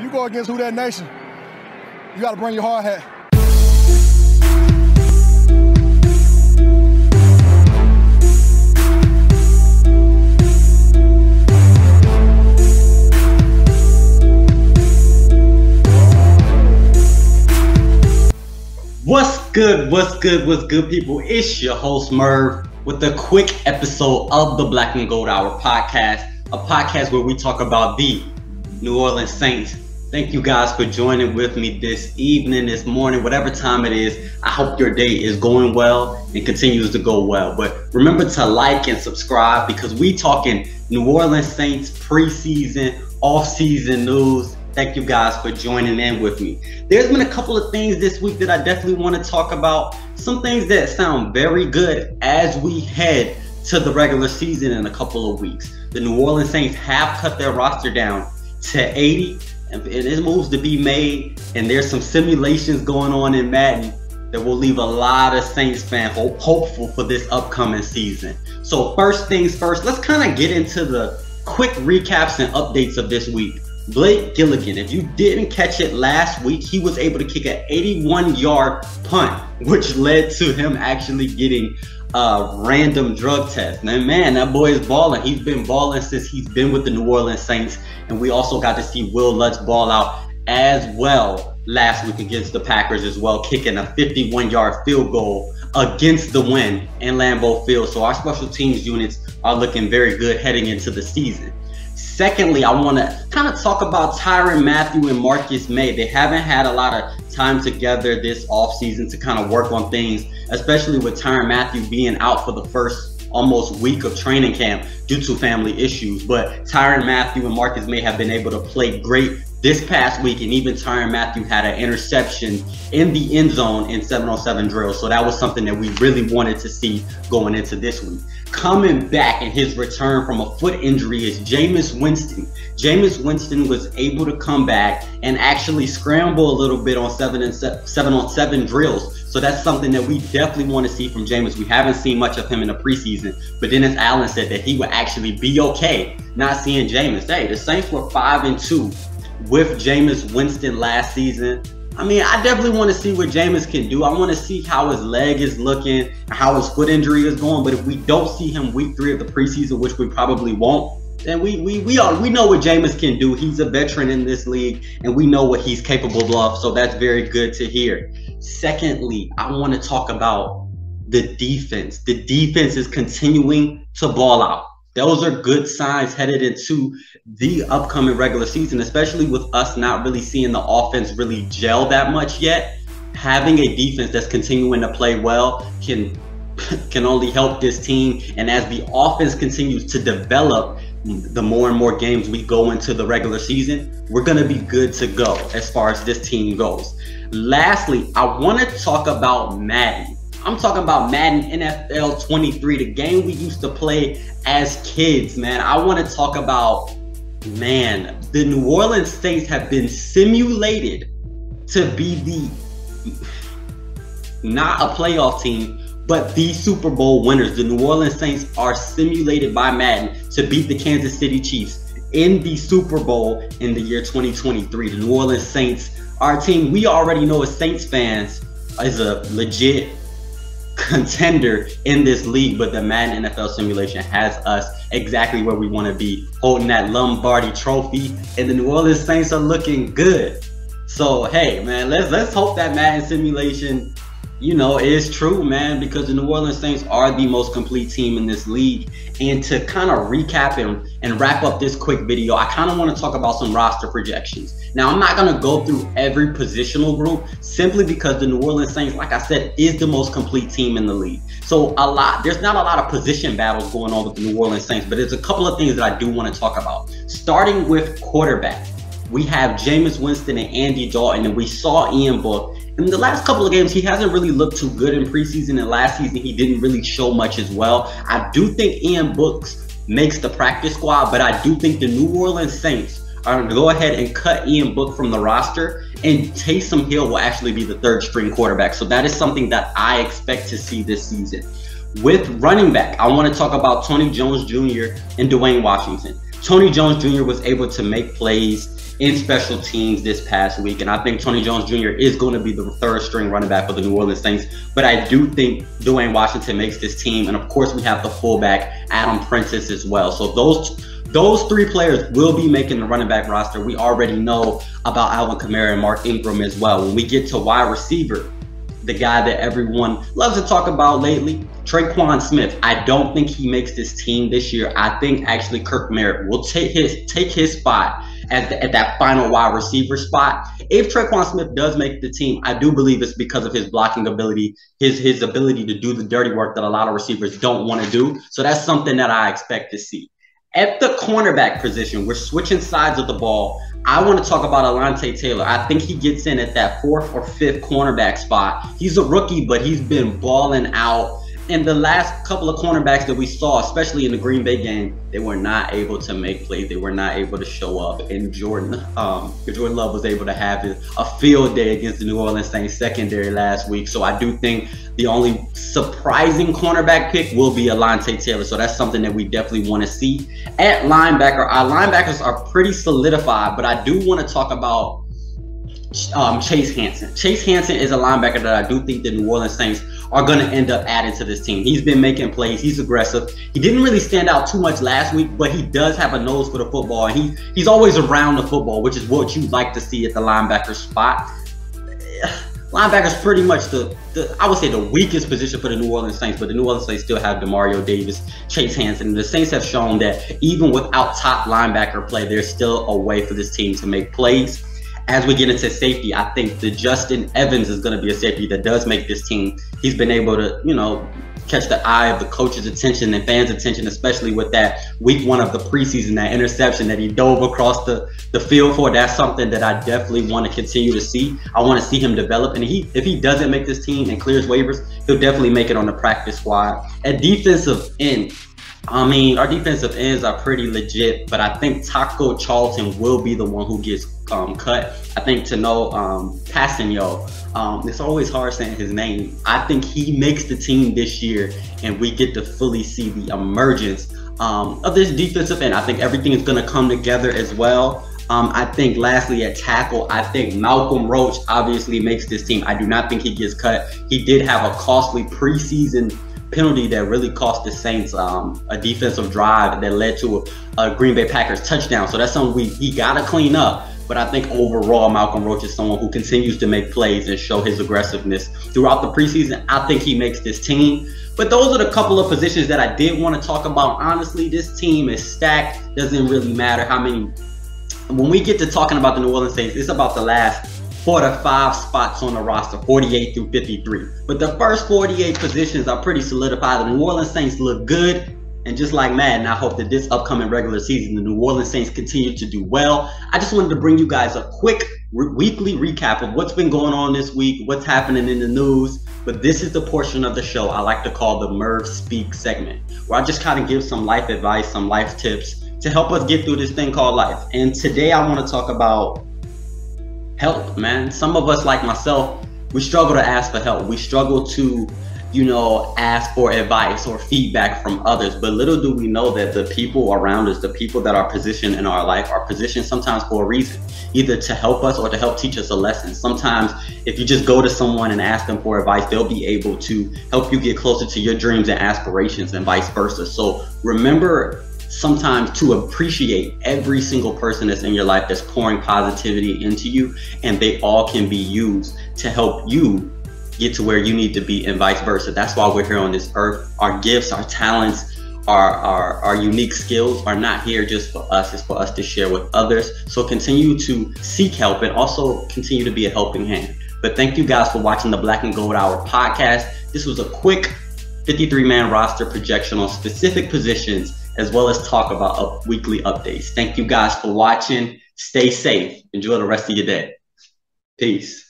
you go against who that nation, you got to bring your hard hat. What's good, people? It's your host, Merv, with a quick episode of the Black and Gold Hour podcast, a podcast where we talk about the New Orleans Saints. Thank you guys for joining with me this evening, this morning, whatever time it is. I hope your day is going well and continues to go well. But remember to like and subscribe because we talking New Orleans Saints preseason, off-season news. Thank you guys for joining in with me. There's been a couple of things this week that I definitely want to talk about. Some things that sound very good as we head to the regular season in a couple of weeks. The New Orleans Saints have cut their roster down to 80, and there's moves to be made, and there's some simulations going on in Madden that will leave a lot of Saints fans hopeful for this upcoming season. So first things first, let's kind of get into the quick recaps and updates of this week. Blake Gilligan, if you didn't catch it last week, he was able to kick an 81-yard punt, which led to him actually getting a random drug test. Now, man, that boy is balling. He's been balling since he's been with the New Orleans Saints. And we also got to see Will Lutz ball out as well last week against the Packers as well, kicking a 51-yard field goal against the win in Lambeau Field. So our special teams units are looking very good heading into the season. Secondly, I want to kind of talk about Tyrann Mathieu and Marcus Maye. They haven't had a lot of time together this offseason to kind of work on things, especially with Tyrann Mathieu being out for the first almost week of training camp due to family issues. But Tyrann Mathieu and Marcus Maye have been able to play great this past week, and even Tyrann Mathieu had an interception in the end zone in 7-on-7 drills. So that was something that we really wanted to see going into this week. Coming back in his return from a foot injury is Jameis Winston. Jameis Winston was able to come back and actually scramble a little bit on 7-on-7 drills. So that's something that we definitely want to see from Jameis. We haven't seen much of him in the preseason, but Dennis Allen said that he would actually be okay not seeing Jameis. Hey, the Saints were 5-2 with Jameis Winston last season. I mean, I definitely want to see what Jameis can do. I want to see how his leg is looking and how his foot injury is going. But if we don't see him week 3 of the preseason, which we probably won't, then we know what Jameis can do. He's a veteran in this league, and we know what he's capable of. So that's very good to hear. Secondly, I want to talk about the defense. The defense is continuing to ball out. Those are good signs headed into the upcoming regular season, especially with us not really seeing the offense really gel that much yet. Having a defense that's continuing to play well can only help this team. And as the offense continues to develop, the more and more games we go into the regular season, we're going to be good to go as far as this team goes. Lastly, I want to talk about Madden. I'm talking about Madden NFL 23, the game we used to play as kids, man. I want to talk about, man, the New Orleans Saints have been simulated to be not a playoff team, but the Super Bowl winners. The New Orleans Saints are simulated by Madden to beat the Kansas City Chiefs in the Super Bowl in the year 2023. The New Orleans Saints, our team, we already know as Saints fans, is a legit contender in this league, but the Madden NFL simulation has us exactly where we want to be, holding that Lombardi trophy, and the New Orleans Saints are looking good. So hey, man, let's hope that Madden simulation, you know, is true, man, because the New Orleans Saints are the most complete team in this league. And to kind of recap and wrap up this quick video, I kind of want to talk about some roster projections. Now, I'm not going to go through every positional group simply because the New Orleans Saints, like I said, is the most complete team in the league. So there's not a lot of position battles going on with the New Orleans Saints, but there's a couple of things that I do want to talk about. Starting with quarterback, we have Jameis Winston and Andy Dalton, and we saw Ian Book. In the last couple of games, he hasn't really looked too good in preseason, and last season he didn't really show much as well. I do think Ian Books makes the practice squad, but I do think the New Orleans Saints are going to go ahead and cut Ian Book from the roster, and Taysom Hill will actually be the 3rd string quarterback. So that is something that I expect to see this season. With running back, I want to talk about Tony Jones Jr. and Dwayne Washington. Tony Jones Jr. was able to make plays in special teams this past week. And I think Tony Jones Jr. is going to be the third string running back for the New Orleans Saints. But I do think Dwayne Washington makes this team. And of course, we have the fullback, Adam Prentice, as well. So those three players will be making the running back roster. We already know about Alvin Kamara and Mark Ingram as well. When we get to wide receiver, the guy that everyone loves to talk about lately, Tre'Quan Smith. I don't think he makes this team this year. I think actually Kirk Merritt will take his spot at that final wide receiver spot. If Tre'Quan Smith does make the team, I do believe it's because of his blocking ability, his ability to do the dirty work that a lot of receivers don't want to do. So that's something that I expect to see. At the cornerback position, we're switching sides of the ball. I want to talk about Alante Taylor. I think he gets in at that 4th or 5th cornerback spot. He's a rookie, but he's been balling out. And the last couple of cornerbacks that we saw, especially in the Green Bay game, they were not able to make plays. They were not able to show up. And Jordan Love was able to have a field day against the New Orleans Saints secondary last week. So I do think the only surprising cornerback pick will be Alante Taylor. So that's something that we definitely want to see. At linebacker, our linebackers are pretty solidified, but I do want to talk about Chase Hanson. Chase Hanson is a linebacker that I do think the New Orleans Saints are going to end up adding to this team. He's been making plays. He's aggressive. He didn't really stand out too much last week, but he does have a nose for the football, and he's always around the football, which is what you like to see at the linebacker spot. Linebacker's pretty much I would say the weakest position for the New Orleans Saints, but the New Orleans Saints still have Demario Davis, Chase Hanson. The Saints have shown that even without top linebacker play, there's still a way for this team to make plays. As we get into safety, I think the Justin Evans is going to be a safety that does make this team. He's been able to, catch the eye of the coach's attention and fans' attention, especially with that week 1 of the preseason, that interception that he dove across the field for. That's something that I definitely want to continue to see. I want to see him develop. And if he doesn't make this team and clears waivers, he'll definitely make it on the practice squad. At defensive end, our defensive ends are pretty legit, but I think Taco Charlton will be the one who gets cut. I think Passanio, it's always hard saying his name. I think he makes the team this year, and we get to fully see the emergence of this defensive end. I think everything is going to come together as well. I think lastly at tackle, I think Malcolm Roach obviously makes this team. I do not think he gets cut. He did have a costly preseason penalty that really cost the Saints a defensive drive that led to a Green Bay Packers touchdown. So that's something he got to clean up. But I think overall, Malcolm Roach is someone who continues to make plays and show his aggressiveness throughout the preseason. I think he makes this team. But those are the couple of positions that I did want to talk about. Honestly, this team is stacked. Doesn't really matter how many. When we get to talking about the New Orleans Saints, it's about the last 4 to 5 spots on the roster, 48 through 53. But the first 48 positions are pretty solidified. The New Orleans Saints look good. And just like Madden, I hope that this upcoming regular season, the New Orleans Saints continue to do well. I just wanted to bring you guys a quick weekly recap of what's been going on this week, what's happening in the news. But this is the portion of the show I like to call the Merv Speak segment, where I just kind of give some life advice, some life tips to help us get through this thing called life. And today I want to talk about help, man. Some of us, like myself, we struggle to ask for help. We struggle to ask for advice or feedback from others. But little do we know that the people around us, the people that are positioned in our life, are positioned sometimes for a reason, either to help us or to help teach us a lesson. Sometimes if you just go to someone and ask them for advice, they'll be able to help you get closer to your dreams and aspirations, and vice versa. So remember sometimes to appreciate every single person that's in your life that's pouring positivity into you, and they all can be used to help you get to where you need to be, and vice versa. That's why we're here on this earth. Our gifts, our talents, our unique skills are not here just for us. It's for us to share with others. So continue to seek help and also continue to be a helping hand. But thank you guys for watching the Black and Gold Hour podcast. This was a quick 53-man roster projection on specific positions, as well as talk about weekly updates. Thank you guys for watching. Stay safe. Enjoy the rest of your day. Peace.